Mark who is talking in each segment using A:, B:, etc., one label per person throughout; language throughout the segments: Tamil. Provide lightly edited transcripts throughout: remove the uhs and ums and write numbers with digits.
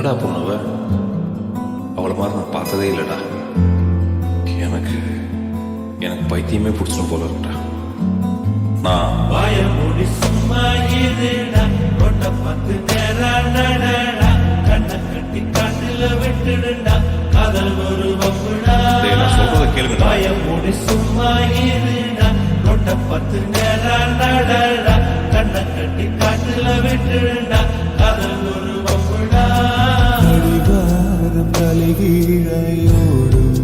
A: என்னடா பொண்ணுவ? அவளை மாதிரி நான் பார்த்ததே இல்லைடா. எனக்கு எனக்கு பைத்தியமே பிடிச்சிடும் போல இருக்கா. நான்
B: வாயமூடி சும்மா இருடா, கொண்ட பத்து நேரம் நடடா, கண்ணை கட்டி காட்டுல விட்டுடுடா, காதல் ஒரு வம்புடா.
A: நான் சொல்றத கேளுங்க.
B: வாயமூடி சும்மா இருடா, கொண்ட பத்து நேரம் நடடா, கண்ணை கட்டி காட்டுல விட்டுடுடா, காதல் ஒரு வம்புடா.
C: அடிவாரம் தலைகீழையோடும்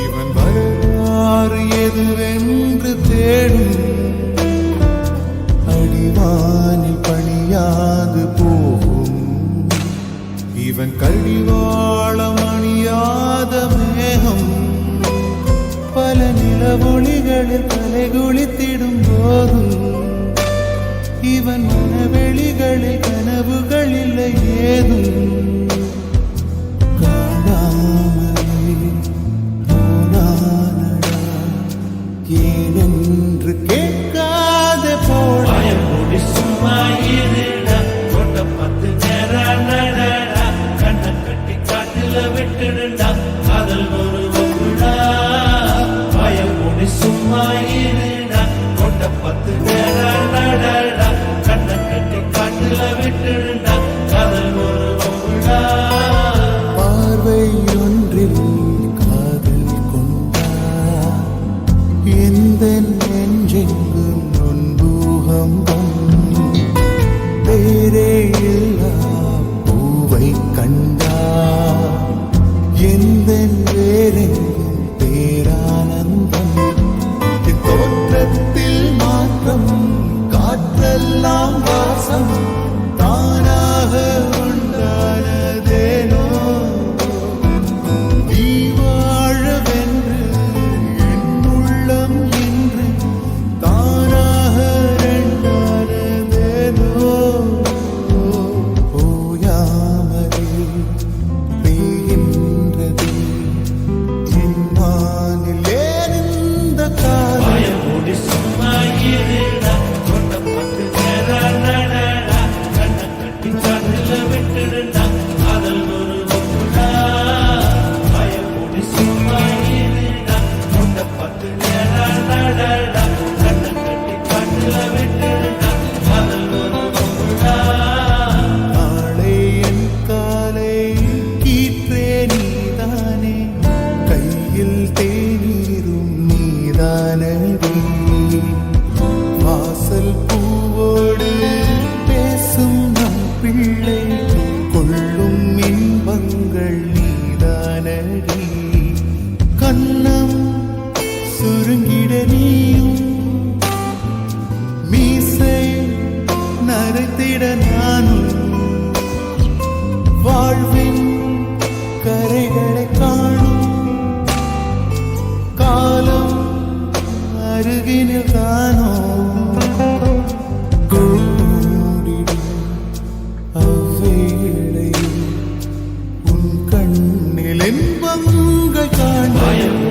C: இவன் வரலாறு எதுவென்று தேடும். அடிவானில் பணியாது போகும் இவன் கழிவாளம் அணியாத மேகம். பல நிலவொளிகளில் தலைகுளித்திடும் போதும் இவன் மனவெளிகளில் கனவுகள் இல்லை ஏதும். காணாமலே போனானடா, ஏனென்று கேட்காத போட.
B: வாயமூடி சும்மா இருடா, கொண்ட பத்து நேரம் நடடா, கண்ணை கட்டி காட்டுல விட்டுடுடா, காதல் ஒரு வம்புடா. வாயமூடி சும்மா இருடா, கொண்ட பத்து நேரம் நடடா, கண்ணை கட்டி காட்டுல விட்டுடுடா, காதல் ஒரு வம்புடா.
C: பார்வை ஒன்றில் காதல் கொண்டா, எந்த நெஞ்செங்கும் நொன்பூகம்பம். வேறே இல்லா பூவை கண்டா, எந்த வேறெங்கும் பேரானந்தம். தோற்றத்தில் மாற்றம், காற்றெல்லாம் வாசம், தானாக உண்டானதேனோ. நீ வாழவென்று என் உள்ளம் இன்று தானாக ரெண்டானதேனோ. ஓயாமலே பெய்கின்றது என் வானிலே இந்த காலம்.
B: வாயமூடி சும்மா இருடா, கொண்ட பத்து நேரம் நடடா, கண்ணை கட்டி காட்டுல விட்டுடுடா, காதல் ஒரு வம்புடா. வாயமூடி சும்மா இருடா, கொண்ட பத்து நேரம் நடடா, கண்ணை கட்டி காட்டுல விட்டுடுடா, காதல் ஒரு வம்புடா.
C: நாளை என் காலை கீற்றே நீதானே, கையில் தேநீரும் நீதானடி. வாசல் பூவோடு பேசும் நம் பிள்ளை, கொள்ளும் இன்பங்கள் நீதானடி. கண்ணம் சுருங்கிட நீயும், மீசை நரைத்திட நானும், வாழ்வின் கரைகளை காணும் காலம் அருகினில் தானோ. கூடிடும் அவ்வேளையில் உன் கண்ணில் இன்பங்கள் காண்பேன்.